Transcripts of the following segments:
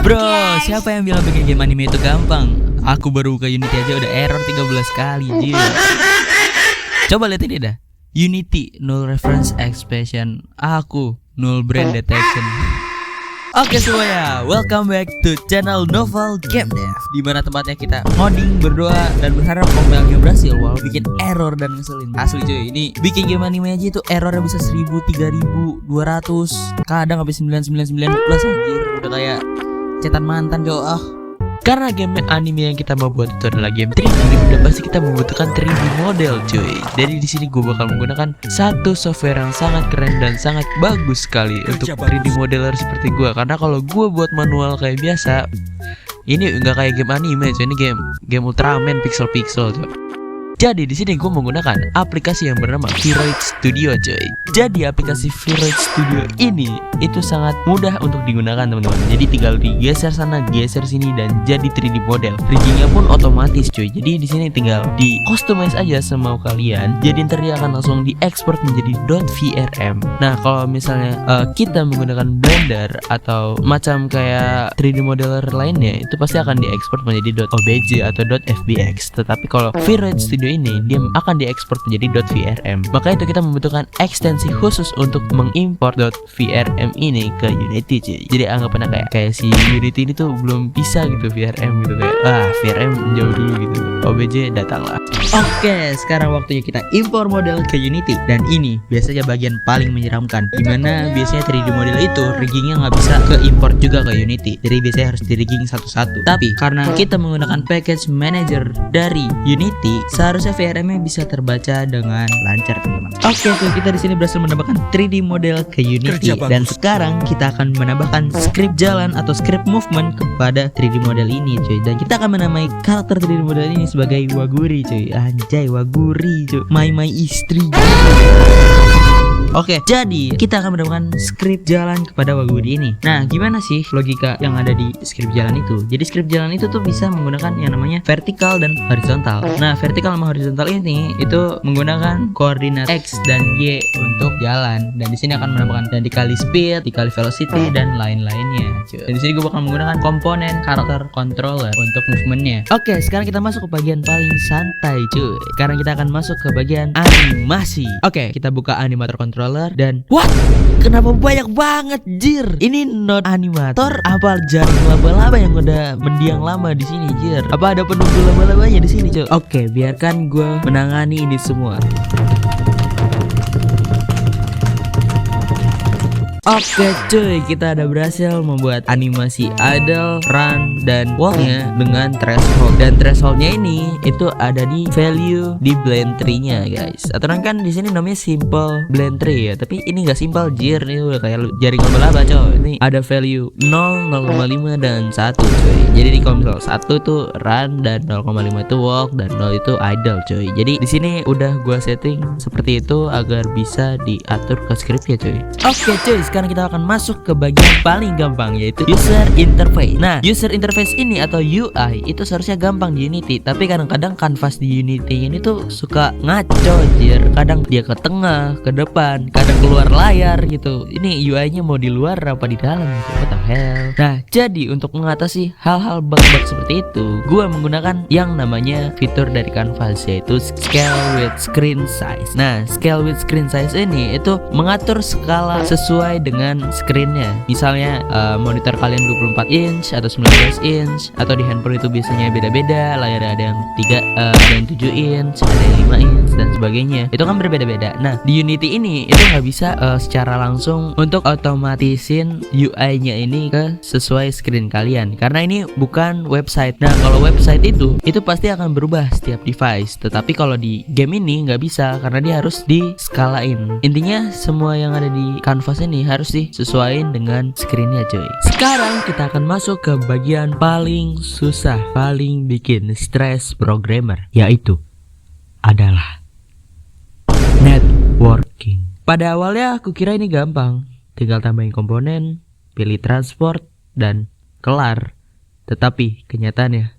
Bro, siapa yang bilang bikin game anime itu gampang? Aku baru buka Unity aja udah error 13 kali, jir. Coba lihat ini dah. Unity, null reference expression. Aku, null brand detection. Oke semuanya, welcome back to channel Novel Game Dev, di mana tempatnya kita ngoding, berdoa, dan berharap compile-nya berhasil walau bikin error dan ngeselin. Asli cuy, ini bikin game anime aja itu errornya bisa 1000, 3200, kadang habis 999 plus anjir. Udah kayak cetan mantan cowok. Karena game anime yang kita mau buat itu adalah game 3D, udah pasti kita membutuhkan 3D model cuy. Jadi di sini gue bakal menggunakan satu software yang sangat keren dan sangat bagus sekali untuk 3D modeler seperti gue. Karena kalau gue buat manual kayak biasa, ini nggak kayak game anime cuy. Ini game Ultraman pixel-pixel cuy. Jadi di sini gue menggunakan aplikasi yang bernama Vroid Studio cuy. Jadi aplikasi Vroid Studio ini itu sangat mudah untuk digunakan teman-teman. Jadi tinggal digeser sana, geser sini dan jadi 3D model. Riggingnya pun otomatis cuy. Jadi di sini tinggal di customize aja semau kalian. Jadi ntar dia akan langsung diekspor menjadi .vrm. Nah kalau misalnya kita menggunakan Blender atau macam kayak 3D modeler lainnya, itu pasti akan diekspor menjadi .obj atau .fbx. Tetapi kalau Vroid Studio ini dia akan diekspor menjadi .vrm. Maka itu kita membutuhkan ekstensi khusus untuk mengimport .vrm ini ke Unity cuy. Jadi anggapannya kayak si Unity ini tuh belum bisa gitu VRM gitu, kayak VRM jauh dulu gitu, OBJ datanglah. Oke, sekarang waktunya kita impor model ke Unity. Dan ini biasanya bagian paling menyeramkan, dimana biasanya 3D model itu riggingnya nggak bisa ke import juga ke Unity. Jadi biasanya harus di rigging satu-satu. Tapi karena kita menggunakan package manager dari Unity, seharusnya VRM-nya bisa terbaca dengan lancar teman-teman. Oke, tuh kita di sini berhasil menambahkan 3D model ke Unity. Dan sekarang kita akan menambahkan script jalan atau script movement kepada 3D model ini cuy. Dan kita akan menamai karakter 3D model ini sebagai Waguri cuy. Anjay, Waguri cuy, my istri. Oke, jadi kita akan menambahkan script jalan kepada Waguri ini. Nah, gimana sih logika yang ada di script jalan itu? Jadi script jalan itu tuh bisa menggunakan yang namanya vertikal dan horizontal. Nah, vertikal sama horizontal ini itu menggunakan koordinat X dan Y untuk jalan. Dan di sini akan menambahkan dan dikali speed, dikali velocity dan lain-lainnya. Dan di sini gue bakal menggunakan komponen karakter controller untuk movementnya. Oke, sekarang kita masuk ke bagian paling santai cuy. Sekarang kita akan masuk ke bagian animasi. Oke, kita buka animator controller dan what? Kenapa banyak banget jir? Ini not animator apa jaring laba-laba yang udah mendiang lama di sini jir? Apa ada penunggu laba-labanya di sini cuy? Oke, biarkan gue menangani ini semua. Oke cuy, kita ada berhasil membuat animasi idle, run, dan walknya dengan threshold. Dan thresholdnya ini itu ada di value di blend tree-nya guys. Aturan kan di sini namanya simple blend tree ya, tapi ini nggak simple jir, ini udah kayak jaring laba-laba coy. Ini ada value 0, 0,5 dan 1 cuy. Jadi di kalau misal 1 itu run dan 0,5 itu walk dan 0 itu idle cuy. Jadi di sini udah gua setting seperti itu agar bisa diatur ke script ya cuy. Oke cuy, sekarang kita akan masuk ke bagian paling gampang, yaitu user interface. Nah, user interface ini atau UI itu seharusnya gampang di Unity, tapi kadang-kadang kanvas di Unity ini tuh suka ngaco jir. Kadang dia ke tengah, ke depan, kadang keluar layar gitu. Ini UI-nya mau di luar apa di dalam gitu. What the hell? Nah, jadi untuk mengatasi hal-hal bug-bug seperti itu, gua menggunakan yang namanya fitur dari kanvas, yaitu scale with screen size. Nah, scale with screen size ini itu mengatur skala sesuai dengan screennya. Misalnya monitor kalian 24 inch atau 19 inch, atau di handphone itu biasanya beda-beda. Layarnya ada yang 7 inch, ada yang 5 inch dan sebagainya. Itu kan berbeda-beda. Nah, di Unity ini itu nggak bisa secara langsung untuk otomatisin UI-nya ini ke sesuai screen kalian, karena ini bukan website. Nah, kalau website itu pasti akan berubah setiap device. Tetapi kalau di game ini nggak bisa, karena dia harus di-skalain. Intinya semua yang ada di kanvas ini harus disesuaikan dengan screennya cuy. Sekarang kita akan masuk ke bagian paling susah, paling bikin stres programmer, yaitu adalah networking. Pada awalnya aku kira ini gampang, tinggal tambahin komponen, pilih transport, dan kelar. Tetapi kenyataannya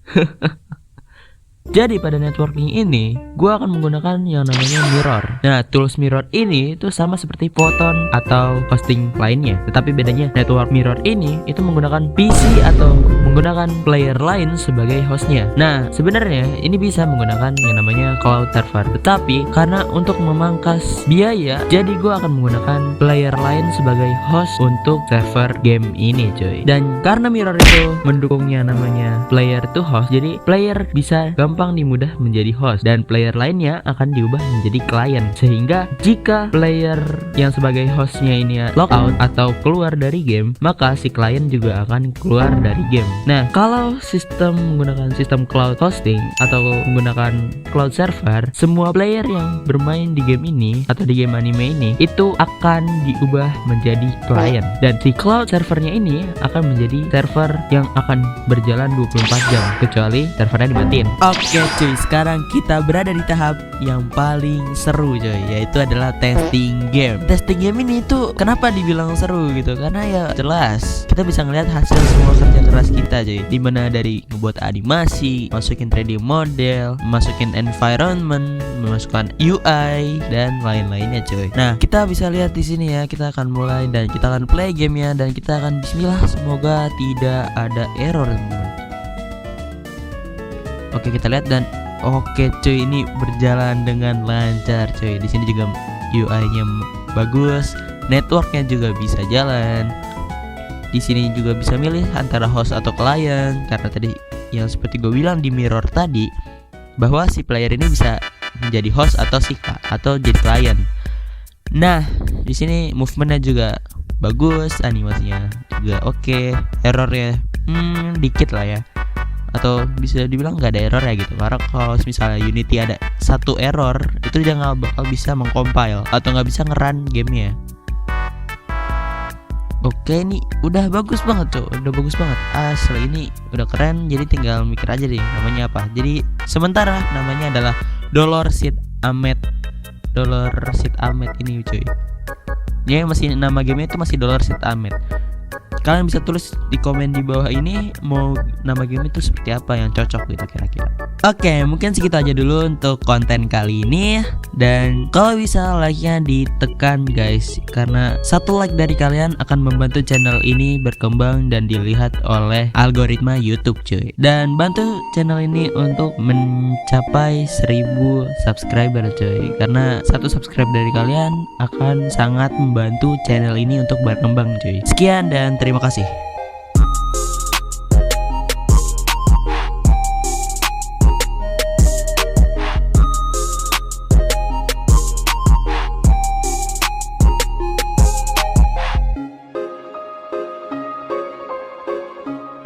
Jadi pada networking ini, gue akan menggunakan yang namanya Mirror. Nah, tools Mirror ini itu sama seperti Photon atau hosting lainnya. Tetapi bedanya network Mirror ini itu menggunakan PC atau menggunakan player lain sebagai hostnya. Nah, sebenarnya ini bisa menggunakan yang namanya cloud server. Tetapi karena untuk memangkas biaya, jadi gue akan menggunakan player lain sebagai host untuk server game ini, cuy. Dan karena Mirror itu mendukungnya namanya player to host, jadi player bisa gampang dimudah menjadi host dan player lainnya akan diubah menjadi klien, sehingga jika player yang sebagai hostnya ini logout atau keluar dari game, maka si klien juga akan keluar dari game. Nah, kalau sistem menggunakan sistem cloud hosting atau menggunakan cloud server, semua player yang bermain di game ini atau di game anime ini itu akan diubah menjadi klien, dan si cloud servernya ini akan menjadi server yang akan berjalan 24 jam kecuali servernya dimatiin. Oke cuy, sekarang kita berada di tahap yang paling seru cuy, yaitu adalah testing game. Testing game ini tuh kenapa dibilang seru gitu? Karena ya jelas kita bisa ngeliat hasil semua kerja keras kita cuy. Dimana dari ngebuat animasi, masukin 3D model, masukin environment, memasukkan UI dan lain-lainnya cuy. Nah, kita bisa lihat di sini ya, kita akan mulai dan kita akan play gamenya dan kita akan bismillah, semoga tidak ada error teman-teman. Oke, kita lihat dan oke cuy, ini berjalan dengan lancar cuy. Di sini juga UI-nya bagus, networknya juga bisa jalan. Di sini juga bisa milih antara host atau klien, karena tadi yang seperti gue bilang di Mirror tadi, bahwa si player ini bisa menjadi host atau atau jadi klien. Nah, di sini movementnya juga bagus, animasinya juga oke, errornya dikit lah ya, atau bisa dibilang nggak ada error ya gitu. Karena kalau misalnya Unity ada satu error, itu dia nggak bakal bisa mengcompile atau nggak bisa nge-run gamenya. Oke, ini udah bagus banget tuh, udah bagus banget asli, ini udah keren. Jadi tinggal mikir aja deh namanya apa. Jadi sementara namanya adalah Dolorseed Ahmed ini cuy. Ya, masih nama gamenya itu masih Dolorseed Ahmed. Kalian bisa tulis di komen di bawah ini mau nama game itu seperti apa yang cocok gitu kira-kira. Oke, mungkin segitu aja dulu untuk konten kali ini. Dan kalau bisa like-nya ditekan guys, karena satu like dari kalian akan membantu channel ini berkembang dan dilihat oleh algoritma YouTube cuy. Dan bantu channel ini untuk mencapai 1000 subscriber cuy, karena satu subscribe dari kalian akan sangat membantu channel ini untuk berkembang cuy. Sekian dan terima kasih.